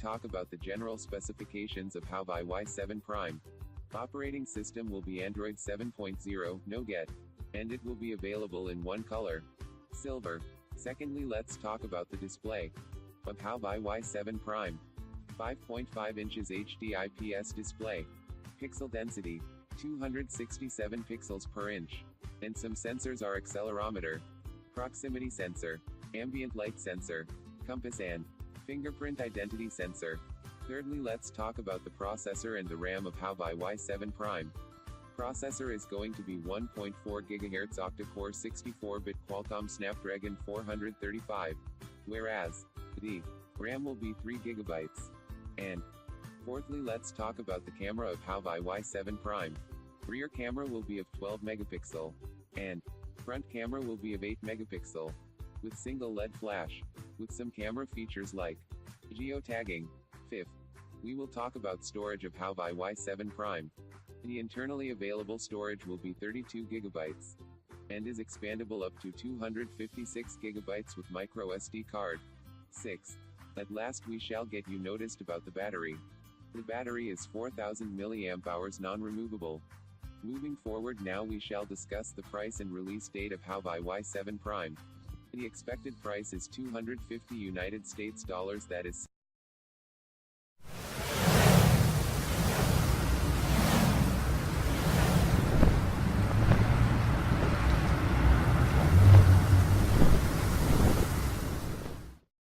talk about the general specifications of Huawei Y7 Prime. Operating system will be Android 7.0, Nougat, and it will be available in one color, silver. Secondly, let's talk about the display of Huawei Y7 Prime. 5.5 inches HD IPS display. Pixel density, 267 pixels per inch. And some sensors are accelerometer, proximity sensor, ambient light sensor, compass and fingerprint identity sensor. Thirdly, let's talk about the processor and the RAM of Huawei Y7 Prime. Processor is going to be 1.4 GHz octa-core 64-bit Qualcomm Snapdragon 435, whereas the RAM will be 3 GB. And fourthly, let's talk about the camera of Huawei Y7 Prime. Rear camera will be of 12 megapixel, and front camera will be of 8 megapixel, with single LED flash, with some camera features like geotagging. Fifth, we will talk about storage of Huawei Y7 Prime. The internally available storage will be 32 GB, and is expandable up to 256 GB with micro SD card. 6. At last we shall get you noticed about the battery. The battery is 4000 mAh non-removable. Moving forward, now we shall discuss the price and release date of Huawei Y7 Prime. The expected price is $250 United States dollars, that is